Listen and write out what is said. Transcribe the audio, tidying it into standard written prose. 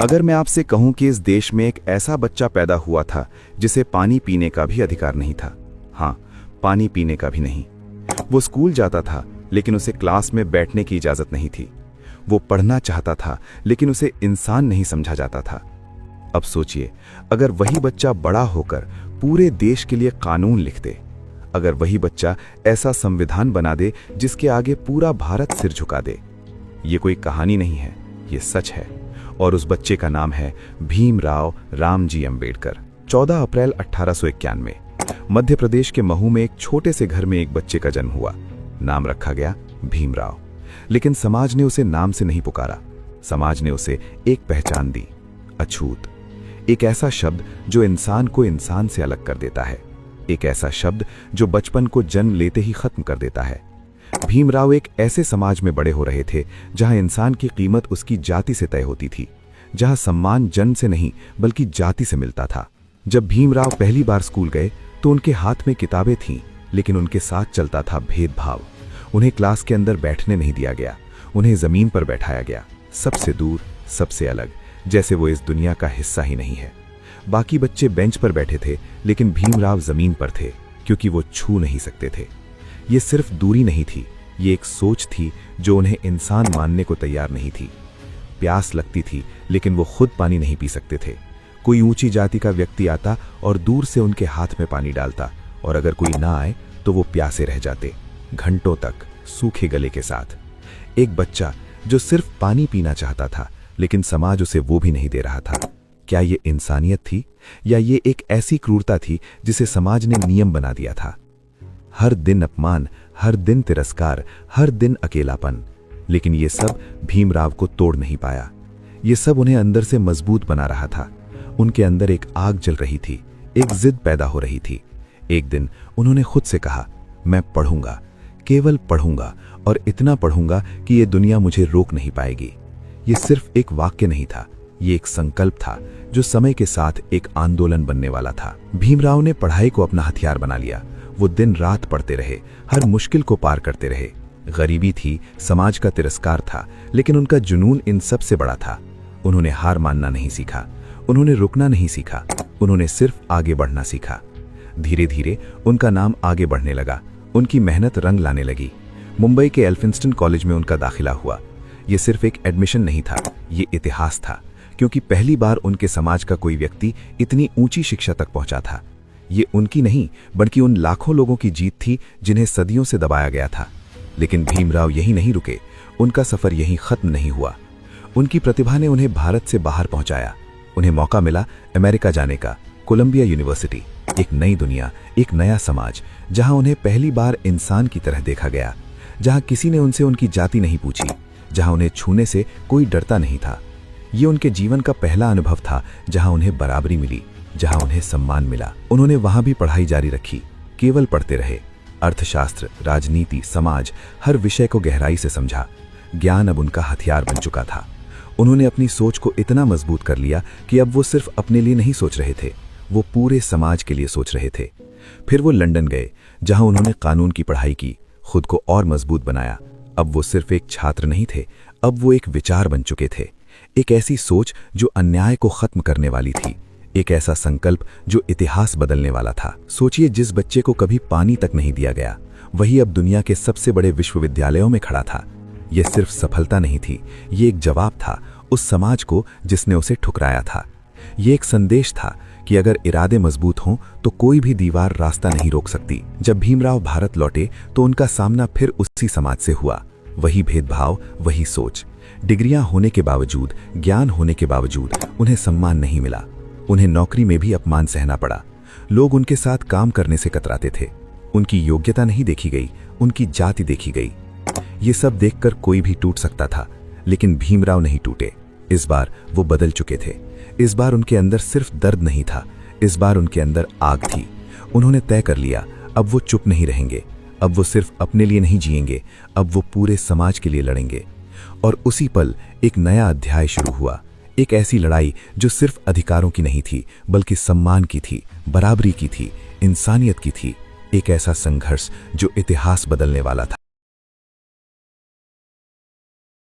अगर मैं आपसे कहूं कि इस देश में एक ऐसा बच्चा पैदा हुआ था जिसे पानी पीने का भी अधिकार नहीं था। हाँ, पानी पीने का भी नहीं। वो स्कूल जाता था लेकिन उसे क्लास में बैठने की इजाजत नहीं थी। वो पढ़ना चाहता था लेकिन उसे इंसान नहीं समझा जाता था। अब सोचिए, अगर वही बच्चा बड़ा होकर पूरे देश के लिए कानून लिख दे, अगर वही बच्चा ऐसा संविधान बना दे जिसके आगे पूरा भारत सिर झुका दे। ये कोई कहानी नहीं है, ये सच है। और उस बच्चे का नाम है भीमराव रामजी अंबेडकर। 14 अप्रैल 1891 में मध्य प्रदेश के महू में एक छोटे से घर में एक बच्चे का जन्म हुआ। नाम रखा गया भीमराव। लेकिन समाज ने उसे नाम से नहीं पुकारा। समाज ने उसे एक पहचान दी, अछूत। एक ऐसा शब्द जो इंसान को इंसान से अलग कर देता है। एक ऐसा शब्द जो बचपन को जन्म लेते ही खत्म कर देता है। भीमराव एक ऐसे समाज में बड़े हो रहे थे जहां इंसान की कीमत उसकी जाति से तय होती थी, जहां सम्मान जन्म से नहीं बल्कि जाति से मिलता था। जब भीमराव पहली बार स्कूल गए तो उनके हाथ में किताबें थीं, लेकिन उनके साथ चलता था भेदभाव। उन्हें क्लास के अंदर बैठने नहीं दिया गया, उन्हें जमीन पर बैठाया गया, सबसे दूर, सबसे अलग, जैसे वो इस दुनिया का हिस्सा ही नहीं है। बाकी बच्चे बेंच पर बैठे थे लेकिन भीमराव जमीन पर थे, क्योंकि वो छू नहीं सकते थे। ये सिर्फ दूरी नहीं थी, ये एक सोच थी जो उन्हें इंसान मानने को तैयार नहीं थी। प्यास लगती थी लेकिन वो खुद पानी नहीं पी सकते थे। कोई ऊंची जाति का व्यक्ति आता और दूर से उनके हाथ में पानी डालता, और अगर कोई ना आए तो वो प्यासे रह जाते, घंटों तक, सूखे गले के साथ। एक बच्चा जो सिर्फ पानी पीना चाहता था लेकिन समाज उसे वो भी नहीं दे रहा था। क्या ये इंसानियत थी या ये एक ऐसी क्रूरता थी जिसे समाज ने नियम बना दिया था? हर दिन अपमान, हर दिन तिरस्कार, हर दिन अकेलापन। लेकिन ये सब भीमराव को तोड़ नहीं पाया। ये सब उन्हें अंदर से मजबूत बना रहा था। उनके अंदर एक आग जल रही थी, एक जिद पैदा हो रही थी। एक दिन उन्होंने खुद से कहा, मैं पढ़ूंगा, केवल पढ़ूंगा, और इतना पढ़ूंगा कि ये दुनिया मुझे रोक नहीं पाएगी। ये सिर्फ एक वाक्य नहीं था, ये एक संकल्प था जो समय के साथ एक आंदोलन बनने वाला था। भीमराव ने पढ़ाई को अपना हथियार बना लिया। वो दिन रात पढ़ते रहे, हर मुश्किल को पार करते रहे। गरीबी थी, समाज का तिरस्कार था, लेकिन उनका जुनून इन सब से बड़ा था। उन्होंने हार मानना नहीं सीखा, उन्होंने रुकना नहीं सीखा, उन्होंने सिर्फ आगे बढ़ना सीखा। धीरे धीरे उनका नाम आगे बढ़ने लगा, उनकी मेहनत रंग लाने लगी। मुंबई के एल्फिंस्टन कॉलेज में उनका दाखिला हुआ। ये सिर्फ एक एडमिशन नहीं था, ये इतिहास था, क्योंकि पहली बार उनके समाज का कोई व्यक्ति इतनी ऊंची शिक्षा तक पहुंचा था। ये उनकी नहीं बल्कि उन लाखों लोगों की जीत थी जिन्हें सदियों से दबाया गया था। लेकिन भीमराव यहीं नहीं रुके, उनका सफर यहीं खत्म नहीं हुआ। उनकी प्रतिभा ने उन्हें भारत से बाहर पहुंचाया। उन्हें मौका मिला अमेरिका जाने का, कोलंबिया यूनिवर्सिटी। एक नई दुनिया, एक नया समाज, जहां उन्हें पहली बार इंसान की तरह देखा गया, जहां किसी ने उनसे उनकी जाति नहीं पूछी, जहां उन्हें छूने से कोई डरता नहीं था। ये उनके जीवन का पहला अनुभव था जहां उन्हें बराबरी मिली, जहां उन्हें सम्मान मिला। उन्होंने वहां भी पढ़ाई जारी रखी, केवल पढ़ते रहे। अर्थशास्त्र, राजनीति, समाज, हर विषय को गहराई से समझा। ज्ञान अब उनका हथियार बन चुका था। उन्होंने अपनी सोच को इतना मजबूत कर लिया कि अब वो सिर्फ अपने लिए नहीं सोच रहे थे, वो पूरे समाज के लिए सोच रहे थे। फिर वो लंदन गए, जहां उन्होंने कानून की पढ़ाई की, खुद को और मजबूत बनाया। अब वो सिर्फ एक छात्र नहीं थे, अब वो एक विचार बन चुके थे। एक ऐसी सोच जो अन्याय को खत्म करने वाली थी, एक ऐसा संकल्प जो इतिहास बदलने वाला था। सोचिए, जिस बच्चे को कभी पानी तक नहीं दिया गया, वही अब दुनिया के सबसे बड़े विश्वविद्यालयों में खड़ा था। यह सिर्फ सफलता नहीं थी, ये एक जवाब था उस समाज को जिसने उसे ठुकराया था। ये एक संदेश था कि अगर इरादे मजबूत हों तो कोई भी दीवार रास्ता नहीं रोक सकती। जब भीमराव भारत लौटे तो उनका सामना फिर उसी समाज से हुआ। वही भेदभाव, वही सोच। डिग्रियां होने के बावजूद, ज्ञान होने के बावजूद उन्हें सम्मान नहीं मिला। उन्हें नौकरी में भी अपमान सहना पड़ा। लोग उनके साथ काम करने से कतराते थे। उनकी योग्यता नहीं देखी गई, उनकी जाति देखी गई। ये सब देखकर कोई भी टूट सकता था, लेकिन भीमराव नहीं टूटे। इस बार वो बदल चुके थे। इस बार उनके अंदर सिर्फ दर्द नहीं था, इस बार उनके अंदर आग थी। उन्होंने तय कर लिया, अब वो चुप नहीं रहेंगे। अब वो सिर्फ अपने लिए नहीं जिएंगे, अब वो पूरे समाज के लिए लड़ेंगे। और उसी पल एक नया अध्याय शुरू हुआ। एक ऐसी लड़ाई जो सिर्फ अधिकारों की नहीं थी, बल्कि सम्मान की थी, बराबरी की थी, इंसानियत की थी। एक ऐसा संघर्ष जो इतिहास बदलने वाला था।